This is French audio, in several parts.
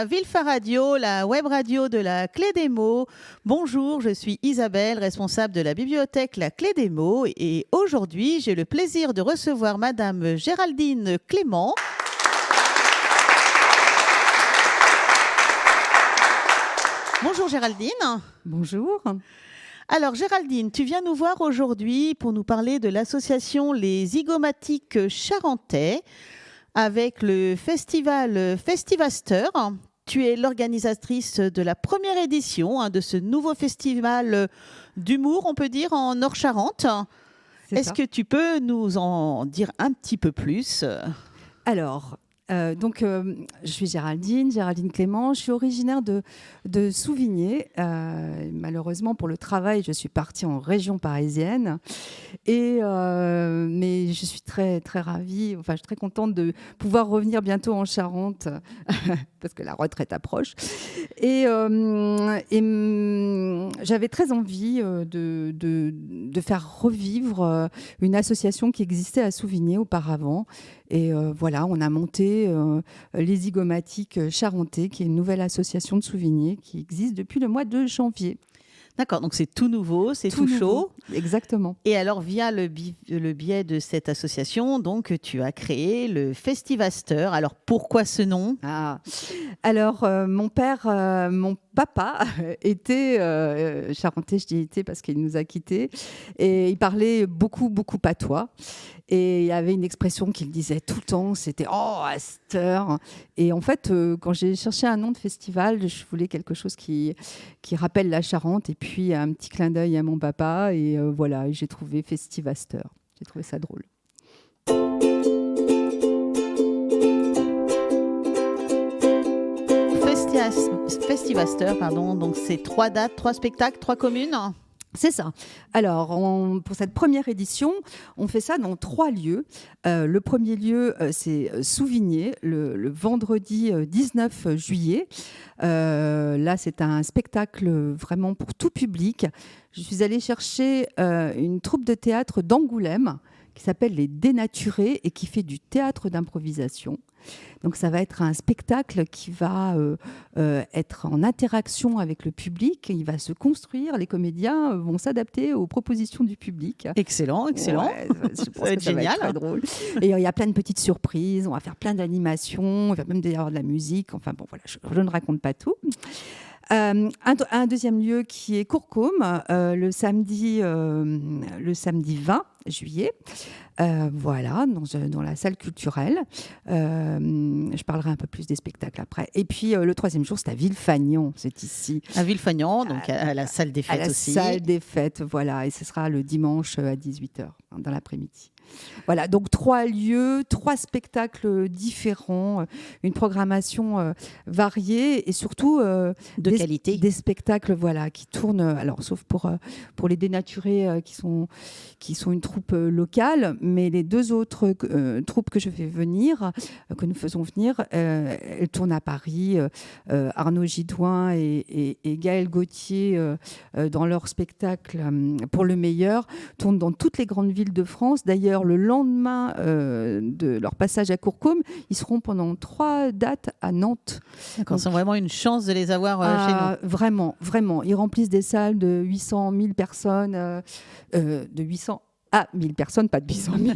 à Villefa Radio, la web radio de la Clé des mots. Bonjour, je suis Isabelle, responsable de la bibliothèque La Clé des mots. Et aujourd'hui, j'ai le plaisir de recevoir Madame Géraldine Clément. Bonjour Géraldine. Bonjour. Alors Géraldine, tu viens nous voir aujourd'hui pour nous parler de l'association Les Zygomatiques Charentais avec le festival Festivaster. Tu es l'organisatrice de la première édition de ce nouveau festival d'humour, on peut dire, en Nord-Charente. Est-ce que tu peux nous en dire un petit peu plus ? Alors, je suis Géraldine Clément. Je suis originaire de Souvigné. Malheureusement, pour le travail, je suis partie en région parisienne. Mais je suis très, très ravie, je suis très contente de pouvoir revenir bientôt en Charente parce que la retraite approche. J'avais très envie de faire revivre une association qui existait à Souvigné auparavant. Et voilà, on a monté les Zygomatiques Charentais, qui est une nouvelle association de Souvigné qui existe depuis le mois de janvier. D'accord, donc c'est tout nouveau, c'est tout chaud. Exactement. Et alors, via le biais de cette association, donc, tu as créé le Festivaster. Alors, pourquoi ce nom ? Alors, mon papa était charentais, je dis était parce qu'il nous a quittés, et il parlait beaucoup, beaucoup patois. Et il y avait une expression qu'il disait tout le temps, c'était « Oh, à cette heure !» Et en fait, quand j'ai cherché un nom de festival, je voulais quelque chose qui rappelle la Charente, et puis un petit clin d'œil à mon papa, et voilà, j'ai trouvé Festivaster. J'ai trouvé ça drôle. Festivaster, pardon. Donc, c'est 3 dates, 3 spectacles, 3 communes ? C'est ça. Alors, pour cette première édition, on fait ça dans 3 lieux. Le premier lieu, c'est Souvigné, le vendredi 19 juillet. Là, c'est un spectacle vraiment pour tout public. Je suis allée chercher une troupe de théâtre d'Angoulême qui s'appelle Les Dénaturés et qui fait du théâtre d'improvisation. Donc ça va être un spectacle qui va être en interaction avec le public. Il va se construire, les comédiens vont s'adapter aux propositions du public. Excellent. Ouais, je pense ça va être génial. Va être très drôle. Et il y a plein de petites surprises, on va faire plein d'animations, il va même y avoir de la musique. Enfin bon, voilà, je ne raconte pas tout. Un deuxième lieu qui est Courcôme, le samedi 20 juillet. Voilà, dans la salle culturelle. Je parlerai un peu plus des spectacles après. Et puis, le troisième jour, c'est à Villefagnan, c'est ici. À Villefagnan, donc à la salle des fêtes aussi. À la salle des fêtes, voilà. Et ce sera le dimanche à 18h, dans l'après-midi. Voilà, donc 3 lieux, 3 spectacles différents, une programmation variée et surtout de qualité. Des spectacles qui tournent, alors sauf pour les Dénaturés qui sont une troupe locale, mais les 2 autres troupes que je fais venir, que nous faisons venir, elles tournent à Paris. Arnaud Gidouin et Gaël Gauthier, dans leur spectacle Pour le meilleur, tournent dans toutes les grandes villes de France. D'ailleurs, le lendemain de leur passage à Courcôme, ils seront pendant 3 dates à Nantes. D'accord, c'est vraiment une chance de les avoir chez nous. Vraiment, vraiment. Ils remplissent des salles de 800 000 personnes, de 800 à 1000 personnes, pas de 800 000.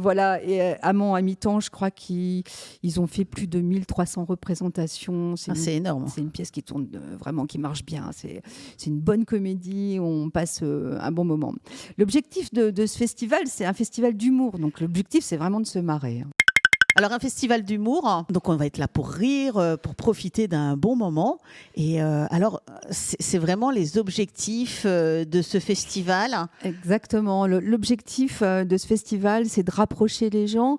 Voilà. Et Amand à mi-temps, je crois qu'ils ont fait plus de 1300 représentations. C'est énorme. C'est une pièce qui tourne vraiment, qui marche bien. C'est une bonne comédie. On passe un bon moment. L'objectif de ce festival, c'est un festival d'humour. Donc l'objectif, c'est vraiment de se marrer. Alors, un festival d'humour, donc on va être là pour rire, pour profiter d'un bon moment. Et alors, c'est vraiment les objectifs de ce festival ? Exactement. L'objectif de ce festival, c'est de rapprocher les gens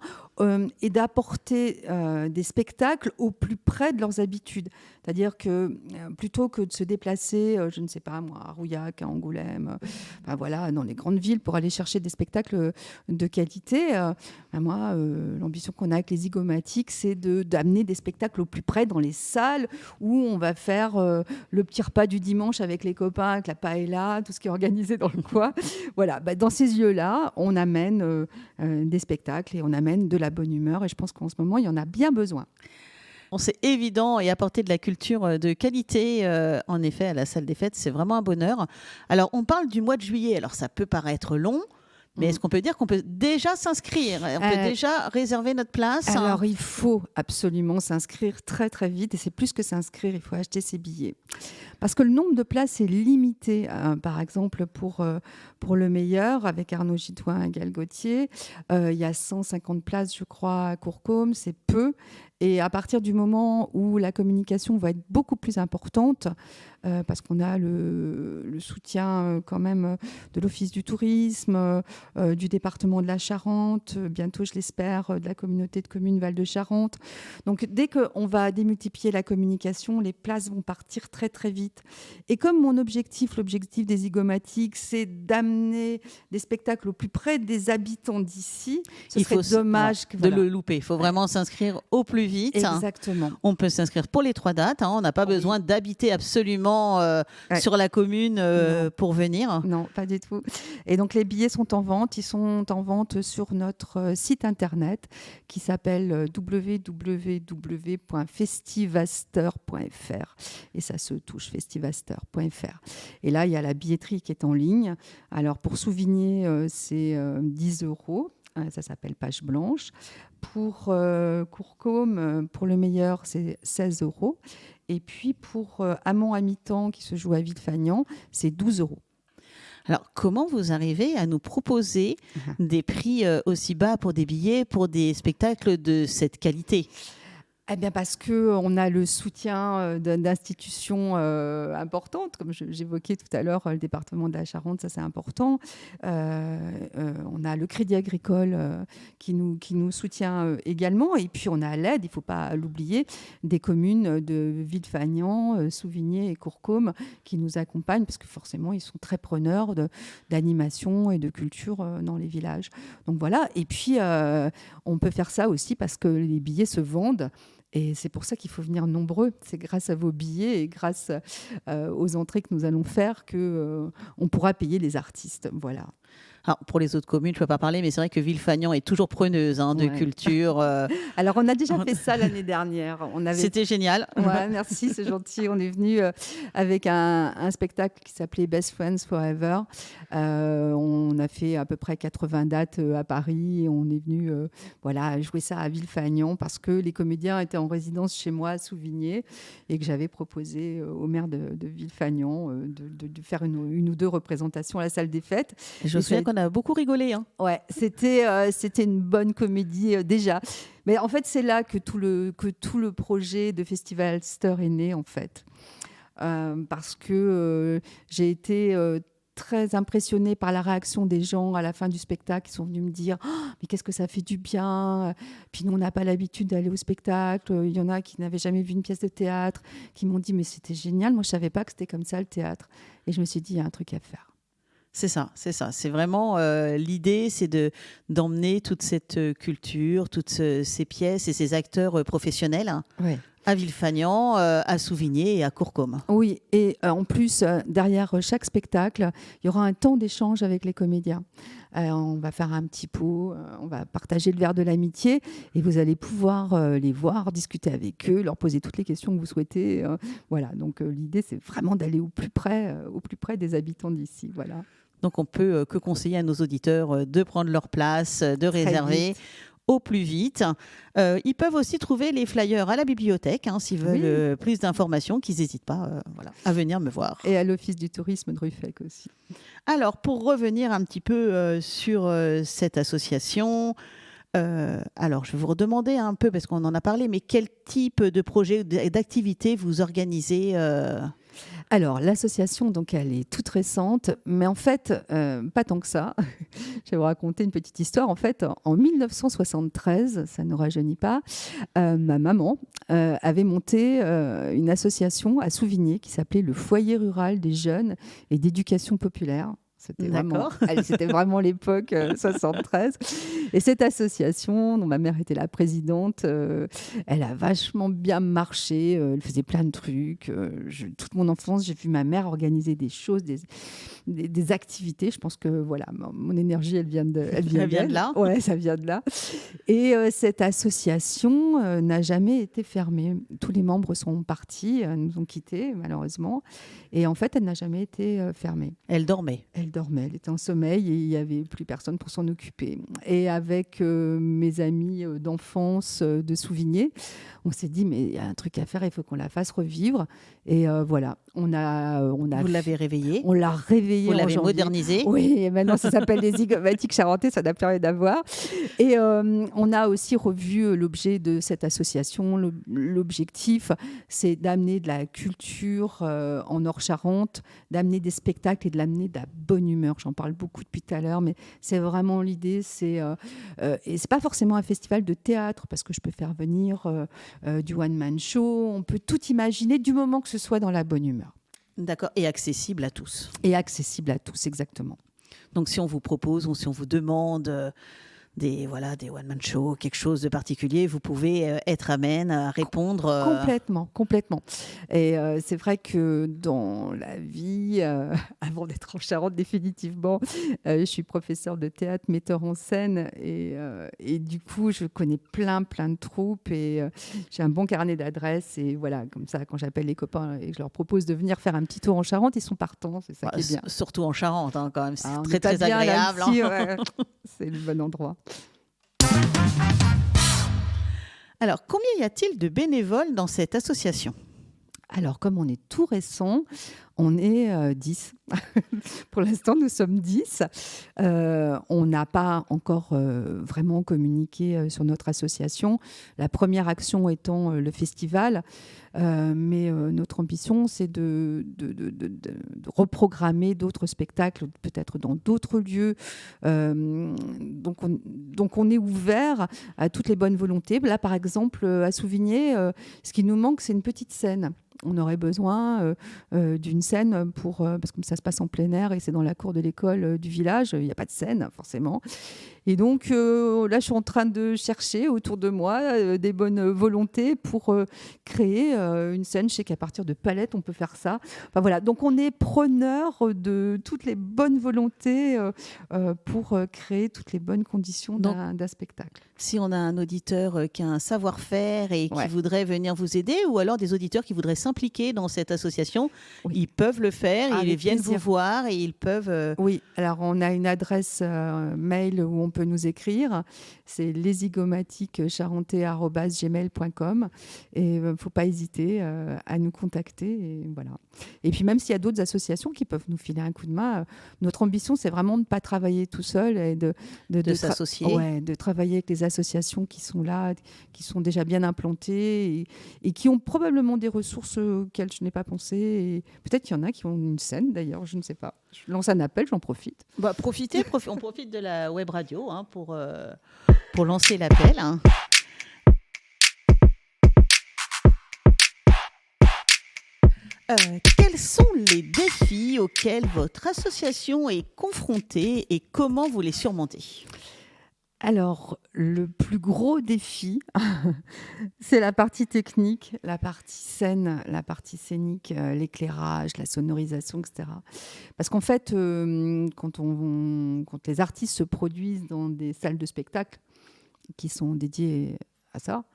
et d'apporter des spectacles au plus près de leurs habitudes. C'est-à-dire que plutôt que de se déplacer, je ne sais pas moi, à Rouillac, à Angoulême, dans les grandes villes pour aller chercher des spectacles de qualité, l'ambition qu'on a avec les Zygomatiques, c'est d'amener des spectacles au plus près dans les salles où on va faire le petit repas du dimanche avec les copains, avec la paella, tout ce qui est organisé dans le coin. Voilà, dans ces lieux-là, on amène des spectacles et on amène de la bonne humeur. Et je pense qu'en ce moment, il y en a bien besoin. Bon, c'est évident et apporter de la culture de qualité, en effet, à la salle des fêtes, c'est vraiment un bonheur. Alors, on parle du mois de juillet. Alors, ça peut paraître long, mais est-ce qu'on peut dire qu'on peut déjà s'inscrire? On peut déjà réserver notre place? Alors, il faut absolument s'inscrire très, très vite. Et c'est plus que s'inscrire, il faut acheter ses billets. Parce que le nombre de places est limité. Par exemple, pour le meilleur, avec Arnaud Gitouin et Gaël Gauthier, il y a 150 places, je crois, à Courcôme. C'est peu. Et à partir du moment où la communication va être beaucoup plus importante, parce qu'on a le soutien quand même de l'Office du tourisme, du département de la Charente, bientôt, je l'espère, de la communauté de communes Val-de-Charente. Donc, dès qu'on va démultiplier la communication, les places vont partir très, très vite. Et comme l'objectif des zygomatiques, c'est d'amener des spectacles au plus près des habitants d'ici, il serait dommage de le louper. Il faut vraiment s'inscrire au plus vite. Exactement. On peut s'inscrire pour les 3 dates. On n'a pas besoin d'habiter absolument sur la commune pour venir. Non, pas du tout. Et donc, les billets sont en vente. Ils sont en vente sur notre site internet qui s'appelle www.festivaster.fr. Et ça se touche, festivaster.fr. Et là, il y a la billetterie qui est en ligne. Alors, pour Souvigné, c'est 10 €. Ça s'appelle Page Blanche. Pour Courcôme, pour le meilleur, c'est 16 €. Et puis pour Amont à mi-temps, qui se joue à Villefagnan, c'est 12 €. Alors, comment vous arrivez à nous proposer des prix aussi bas pour des billets, pour des spectacles de cette qualité ? Eh bien parce qu'on a le soutien d'institutions importantes, comme j'évoquais tout à l'heure, le département de la Charente, ça c'est important. On a le Crédit Agricole qui nous soutient également. Et puis on a l'aide, il ne faut pas l'oublier, des communes de Villefagnan, Souvigné et Courcôme qui nous accompagnent, parce que forcément ils sont très preneurs d'animation et de culture dans les villages. Donc voilà, et puis on peut faire ça aussi parce que les billets se vendent. Et c'est pour ça qu'il faut venir nombreux. C'est grâce à vos billets et grâce aux entrées que nous allons faire qu'on pourra payer les artistes. Voilà. Alors, pour les autres communes, je ne peux pas parler, mais c'est vrai que Villefagnan est toujours preneuse de culture. Alors, on a déjà fait ça l'année dernière. C'était génial. Ouais, merci, c'est gentil. On est venu avec un spectacle qui s'appelait Best Friends Forever. On a fait à peu près 80 dates à Paris. Et on est venu jouer ça à Villefagnan parce que les comédiens étaient en résidence chez moi à Souvigné et que j'avais proposé au maire de Villefagnan de faire une ou deux représentations à la salle des fêtes. Je me souviens qu'on a beaucoup rigolé. Ouais, c'était une bonne comédie déjà. Mais en fait, c'est là que tout le projet de Festivalster est né, en fait. Parce que j'ai été très impressionnée par la réaction des gens à la fin du spectacle. Ils sont venus me dire « Oh, mais qu'est-ce que ça fait du bien !» Puis nous, on n'a pas l'habitude d'aller au spectacle. Il y en a qui n'avaient jamais vu une pièce de théâtre, qui m'ont dit « Mais c'était génial, moi je ne savais pas que c'était comme ça le théâtre. » Et je me suis dit « Il y a un truc à faire. » C'est ça. C'est vraiment l'idée, c'est d'emmener toute cette culture, toutes ces pièces et ces acteurs professionnels à Villefagnan, à Souvigné et à Courcôme. Oui, et en plus, derrière chaque spectacle, il y aura un temps d'échange avec les comédiens. On va faire un petit pot, on va partager le verre de l'amitié et vous allez pouvoir les voir, discuter avec eux, leur poser toutes les questions que vous souhaitez. Voilà, donc l'idée, c'est vraiment d'aller au plus près des habitants d'ici. Voilà. Donc, on peut que conseiller à nos auditeurs de prendre leur place, de réserver au plus vite. Ils peuvent aussi trouver les flyers à la bibliothèque, s'ils veulent plus d'informations, qu'ils n'hésitent pas à venir me voir. Et à l'Office du tourisme de Ruffec aussi. Alors, pour revenir un petit peu sur cette association, alors je vais vous redemander un peu, parce qu'on en a parlé, mais quel type de projet, d'activité vous organisez Alors, l'association, donc, elle est toute récente, mais en fait, pas tant que ça. Je vais vous raconter une petite histoire. En fait, en 1973, ça ne rajeunit pas, ma maman avait monté une association à Souvigné qui s'appelait le Foyer rural des jeunes et d'éducation populaire. C'était vraiment l'époque 73. Et cette association, dont ma mère était la présidente, elle a vachement bien marché. Elle faisait plein de trucs. Toute mon enfance, j'ai vu ma mère organiser des choses, des activités. Je pense que voilà, mon énergie, elle vient de là. Ouais, ça vient de là. Et cette association n'a jamais été fermée. Tous les membres sont partis, nous ont quittés malheureusement. Et en fait, elle n'a jamais été fermée. Elle dormait. Elle était en sommeil et il n'y avait plus personne pour s'en occuper. Et avec mes amis d'enfance de Souvigné, on s'est dit, mais il y a un truc à faire, il faut qu'on la fasse revivre. Et voilà, on a Vous l'avez réveillée. On l'a réveillée. Vous l'avez modernisée. Oui, et maintenant ça s'appelle les Zygomatiques Charentais, ça n'a plus rien à voir. Et on a aussi revu l'objet de cette association. L'objectif, c'est d'amener de la culture en Nord-Charente, d'amener des spectacles et de l'amener de la bonne humeur. J'en parle beaucoup depuis tout à l'heure, mais c'est vraiment l'idée. Et c'est pas forcément un festival de théâtre, parce que je peux faire venir du one-man show. On peut tout imaginer du moment que ce soit dans la bonne humeur. D'accord, et accessible à tous. Et accessible à tous, exactement. Donc si on vous propose ou si on vous demande des one-man shows, quelque chose de particulier, vous pouvez être amène à répondre. Complètement. Et c'est vrai que dans la vie, avant d'être en Charente définitivement, je suis professeure de théâtre, metteur en scène, et du coup, je connais plein de troupes, et j'ai un bon carnet d'adresses, et voilà, comme ça, quand j'appelle les copains et que je leur propose de venir faire un petit tour en Charente, ils sont partants, c'est ça qui est bien. Surtout en Charente, hein, quand même, c'est très bien, agréable. Là, aussi, ouais. C'est le bon endroit. Alors, combien y a-t-il de bénévoles dans cette association ? Alors, comme on est tout récent, on est 10. Pour l'instant, nous sommes 10. On n'a pas encore vraiment communiqué sur notre association. La première action étant le festival. Mais notre ambition, c'est de reprogrammer d'autres spectacles, peut-être dans d'autres lieux. Donc, on est ouvert à toutes les bonnes volontés. Là, par exemple, à Souvigné, ce qui nous manque, c'est une petite scène. On aurait besoin d'une scène parce que ça se passe en plein air et c'est dans la cour de l'école du village. Il n'y a pas de scène, forcément. Et donc, là, je suis en train de chercher autour de moi des bonnes volontés pour créer une scène. Je sais qu'à partir de palettes, on peut faire ça. Enfin, voilà. Donc, on est preneur de toutes les bonnes volontés pour créer toutes les bonnes conditions d'un spectacle. Si on a un auditeur qui a un savoir-faire et qui voudrait venir vous aider, ou alors des auditeurs qui voudraient s'impliquer dans cette association, ils peuvent le faire, ils viennent vous voir et ils peuvent... Oui, alors on a une adresse mail où on peut nous écrire, c'est leszygomatiquescharentais@gmail.com, et il ne faut pas hésiter à nous contacter, et voilà. Et puis même s'il y a d'autres associations qui peuvent nous filer un coup de main, notre ambition, c'est vraiment de ne pas travailler tout seul et de s'associer. De travailler avec les associations qui sont là, qui sont déjà bien implantées et qui ont probablement des ressources auxquelles je n'ai pas pensé. Et peut-être qu'il y en a qui ont une scène d'ailleurs, je ne sais pas. Je lance un appel, j'en profite. On profite de la web radio pour lancer l'appel. Quels sont les défis auxquels votre association est confrontée et comment vous les surmontez ? Alors, le plus gros défi, c'est la partie technique, la partie scène, la partie scénique, l'éclairage, la sonorisation, etc. Parce qu'en fait, quand les artistes se produisent dans des salles de spectacle qui sont dédiées à ça,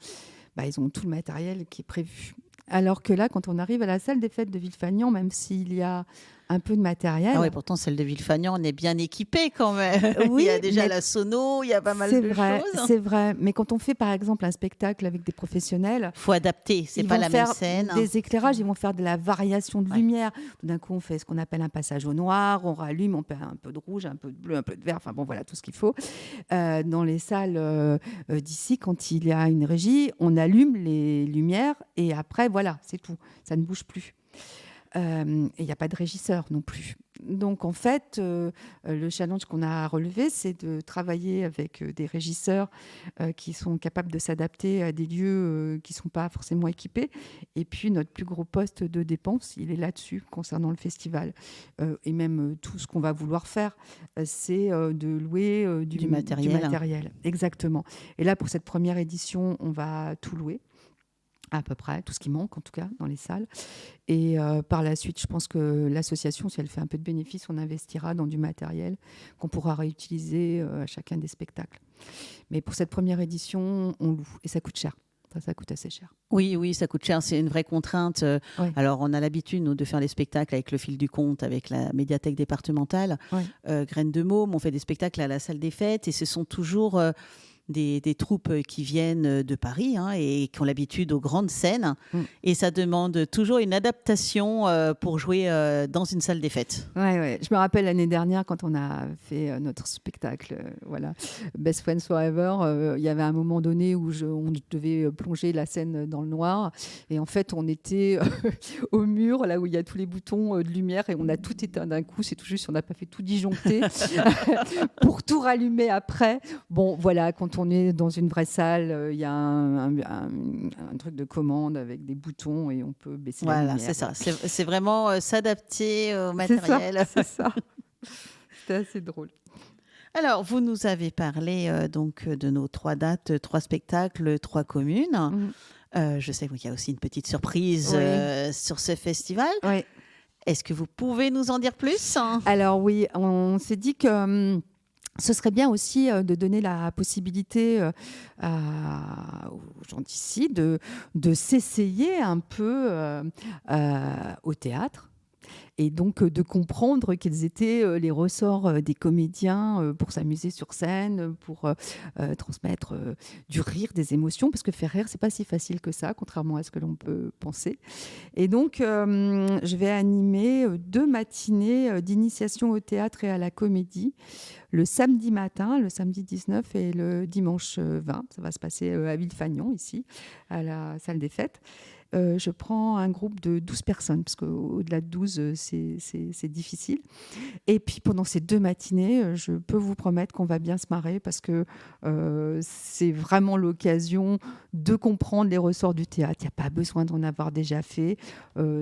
ils ont tout le matériel qui est prévu. Alors que là, quand on arrive à la salle des fêtes de Villefagnan, même s'il y a un peu de matériel... Ah oui, pourtant, celle de Villefagnan, on est bien équipé quand même. Oui, il y a déjà la sono, il y a pas mal de choses. C'est vrai, mais quand on fait par exemple un spectacle avec des professionnels... Il faut adapter, c'est pas la même scène. Des éclairages, ils vont faire de la variation de lumière. Tout d'un coup, on fait ce qu'on appelle un passage au noir, on rallume, on perd un peu de rouge, un peu de bleu, un peu de vert, enfin bon, voilà, tout ce qu'il faut. Dans les salles d'ici, quand il y a une régie, on allume les lumières et après, voilà, c'est tout. Ça ne bouge plus. Et il n'y a pas de régisseur non plus. Donc, en fait, le challenge qu'on a relevé, c'est de travailler avec des régisseurs qui sont capables de s'adapter à des lieux qui ne sont pas forcément équipés. Et puis, notre plus gros poste de dépense, il est là-dessus, concernant le festival. Et même tout ce qu'on va vouloir faire, c'est de louer Du matériel. Exactement. Et là, pour cette première édition, on va tout louer. À peu près, tout ce qui manque en tout cas dans les salles. Et par la suite, je pense que l'association, si elle fait un peu de bénéfice, on investira dans du matériel qu'on pourra réutiliser à chacun des spectacles. Mais pour cette première édition, on loue et ça coûte cher. Ça coûte assez cher. Oui, ça coûte cher, c'est une vraie contrainte. Ouais. Alors, on a l'habitude, nous, de faire les spectacles avec le fil du compte, avec la médiathèque départementale, Graines de Môme. On fait des spectacles à la salle des fêtes et ce sont toujours des troupes qui viennent de Paris et qui ont l'habitude aux grandes scènes. Et ça demande toujours une adaptation pour jouer dans une salle des fêtes. Ouais. Je me rappelle l'année dernière, quand on a fait notre spectacle, Best Friends Forever, il y avait un moment donné où on devait plonger la scène dans le noir. Et en fait, on était au mur, là où il y a tous les boutons de lumière, et on a tout éteint d'un coup. C'est tout juste, on n'a pas fait tout disjoncter pour tout rallumer après. Bon, voilà, quand on est dans une vraie salle, il y a un truc de commande avec des boutons et on peut baisser la lumière. Voilà, c'est ça. C'est vraiment s'adapter au matériel. C'est ça. C'était assez drôle. Alors, vous nous avez parlé donc de nos 3 dates, 3 spectacles, 3 communes. Je sais qu'il y a aussi une petite surprise sur ce festival. Oui. Est-ce que vous pouvez nous en dire plus ? Alors oui, on s'est dit que ce serait bien aussi de donner la possibilité aux gens d'ici de s'essayer un peu au théâtre. Et donc de comprendre quels étaient les ressorts des comédiens pour s'amuser sur scène, pour transmettre du rire, des émotions, parce que faire rire, c'est pas si facile que ça, contrairement à ce que l'on peut penser. Et donc, je vais animer 2 matinées d'initiation au théâtre et à la comédie, le samedi matin, le samedi 19 et le dimanche 20. Ça va se passer à Villefagnon, ici, à la salle des fêtes. Je prends un groupe de 12 personnes, parce qu'au-delà de 12, c'est difficile. Et puis, pendant ces 2 matinées, je peux vous promettre qu'on va bien se marrer, parce que c'est vraiment l'occasion de comprendre les ressorts du théâtre. Il n'y a pas besoin d'en avoir déjà fait.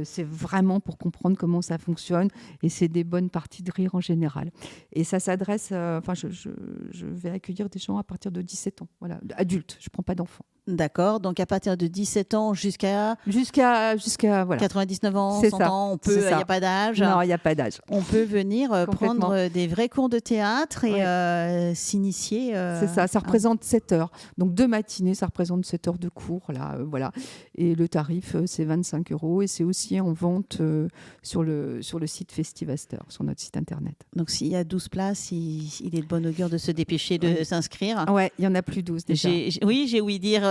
C'est vraiment pour comprendre comment ça fonctionne, et c'est des bonnes parties de rire en général. Et ça s'adresse... je vais accueillir des gens à partir de 17 ans, voilà, adultes, je ne prends pas d'enfants. D'accord, donc à partir de 17 ans jusqu'à voilà. 99 ans, C'est 100 ça, ans, il n'y a pas d'âge. Non, il n'y a pas d'âge. On peut venir prendre des vrais cours de théâtre et s'initier. C'est ça, ça représente 7 heures. Donc 2 matinées, ça représente 7 heures de cours. Là, voilà. Et le tarif, c'est 25 €. Et c'est aussi en vente sur le site Festivaster, sur notre site internet. Donc s'il y a 12 places, il est de bon augure de se dépêcher de s'inscrire. Oui, il y en a plus 12 déjà. J'ai ouï dire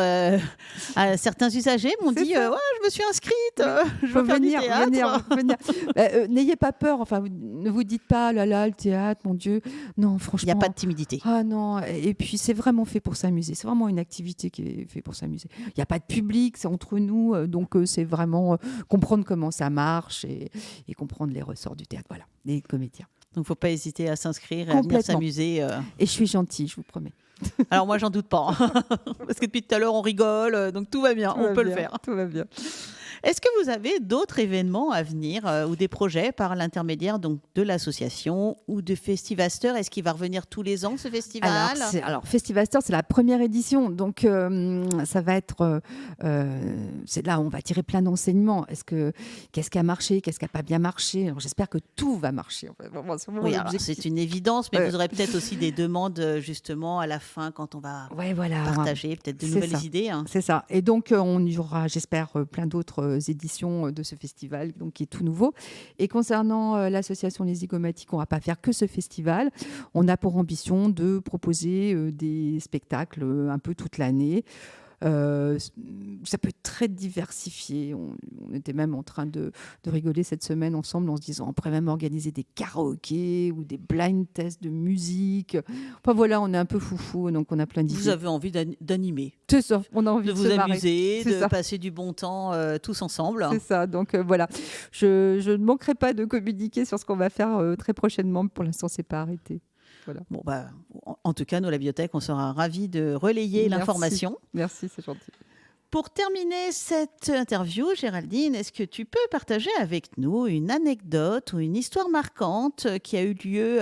à certains usagers m'ont dit je me suis inscrite, je veux faire du théâtre. Venir. N'ayez pas peur, enfin, ne vous dites pas le théâtre, mon Dieu. Non, franchement. Il n'y a pas de timidité. Ah non, et puis c'est vraiment fait pour s'amuser. C'est vraiment une activité qui est faite pour s'amuser. Il n'y a pas de public, c'est entre nous, donc c'est vraiment comprendre comment ça marche et comprendre les ressorts du théâtre. Voilà, les comédiens. Donc il ne faut pas hésiter à s'inscrire et à venir s'amuser. Et je suis gentille, je vous promets. Alors moi, j'en doute pas. Parce que depuis tout à l'heure, on rigole, donc tout va bien, on peut le faire. Tout va bien. Est-ce que vous avez d'autres événements à venir ou des projets par l'intermédiaire donc, de l'association ou de Festivaster ? Est-ce qu'il va revenir tous les ans, ce festival ? Alors Festivaster, c'est la première édition. Donc, ça va être... c'est là où on va tirer plein d'enseignements. Qu'est-ce qui a marché ? Qu'est-ce qui n'a pas bien marché ? Alors, j'espère que tout va marcher. En fait. Oui, alors, c'est une évidence, mais vous aurez peut-être aussi des demandes, justement, à la fin, quand on va partager peut-être de nouvelles idées. C'est ça. Et donc, on y aura, j'espère, plein d'autres éditions de ce festival, donc qui est tout nouveau. Et concernant l'association Les Zygomatiques, on ne va pas faire que ce festival. On a pour ambition de proposer des spectacles un peu toute l'année. Ça peut être très diversifié. On était même en train de rigoler cette semaine ensemble en se disant on pourrait même organiser des karaokés ou des blind tests de musique. Enfin voilà, on est un peu foufou, donc on a plein d'idées. Vous avez envie d'animer. C'est ça, on a envie de de vous se marrer. amuser, C'est de ça. passer du bon temps tous ensemble. C'est ça, donc voilà. Je ne manquerai pas de communiquer sur ce qu'on va faire très prochainement. Pour l'instant, c'est pas arrêté. Voilà. Bon, en tout cas, nous, la bibliothèque, on sera ravis de relayer l'information. Merci, c'est gentil. Pour terminer cette interview, Géraldine, est-ce que tu peux partager avec nous une anecdote ou une histoire marquante qui a eu lieu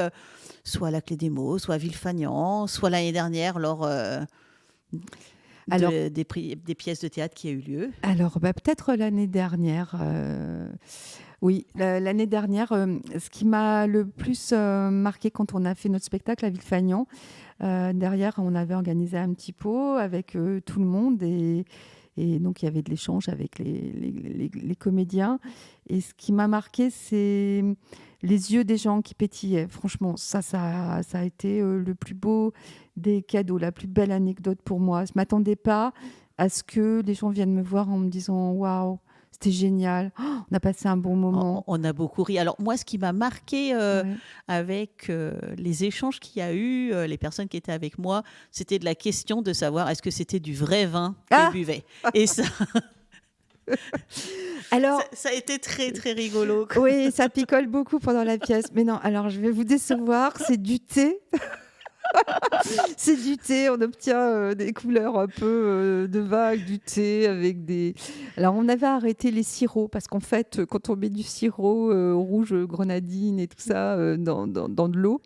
soit à la Clé des Mots, soit à Villefagnan, soit l'année dernière lors des pièces de théâtre qui a eu lieu? Alors, peut-être l'année dernière. Oui, l'année dernière, ce qui m'a le plus marqué quand on a fait notre spectacle à Villefagnan, derrière, on avait organisé un petit pot avec tout le monde et donc il y avait de l'échange avec les comédiens. Et ce qui m'a marqué, c'est les yeux des gens qui pétillaient. Franchement, ça a été le plus beau des cadeaux, la plus belle anecdote pour moi. Je ne m'attendais pas à ce que les gens viennent me voir en me disant « Waouh !» C'était génial. Oh, on a passé un bon moment. On a beaucoup ri. Alors moi, ce qui m'a marqué avec les échanges qu'il y a eu, les personnes qui étaient avec moi, c'était de la question de savoir est-ce que c'était du vrai vin qu'ils buvaient. Et ça... Alors, ça a été très, très rigolo. Oui, ça picole beaucoup pendant la pièce. Mais non, alors je vais vous décevoir, c'est du thé. C'est du thé, on obtient des couleurs un peu de vin avec du thé, avec des... Alors, on avait arrêté les sirops, parce qu'en fait, quand on met du sirop rouge, grenadine et tout ça dans de l'eau,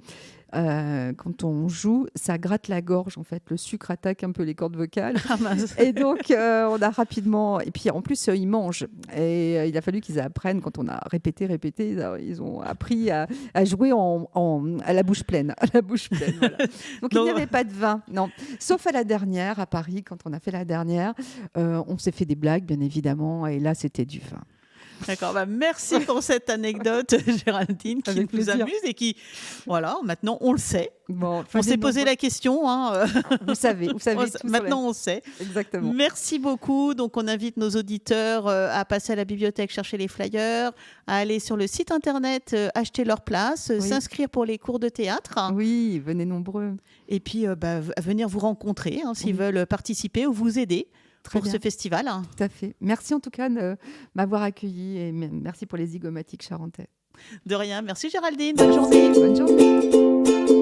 quand on joue, ça gratte la gorge, en fait. Le sucre attaque un peu les cordes vocales. Et donc, on a rapidement... Et puis, en plus, ils mangent. Et il a fallu qu'ils apprennent, quand on a répété, ils ont appris à jouer à la bouche pleine. À la bouche pleine, voilà. Donc, il n'y avait pas de vin, non. Sauf à la dernière, à Paris, quand on a fait la dernière, on s'est fait des blagues, bien évidemment. Et là, c'était du vin. D'accord, merci pour cette anecdote, Géraldine, qui nous amuse et qui, voilà, maintenant on le sait. Bon, on s'est posé la question. Hein. Vous savez. Maintenant on sait. Exactement. Merci beaucoup. Donc on invite nos auditeurs à passer à la bibliothèque chercher les flyers, à aller sur le site internet acheter leur place, s'inscrire pour les cours de théâtre. Oui, venez nombreux. Et puis à venir vous rencontrer s'ils veulent participer ou vous aider. Pour ce festival. Tout à fait. Merci en tout cas de m'avoir accueilli et merci pour les zygomatiques charentais. De rien. Merci Géraldine. Bonne journée. Bonne journée.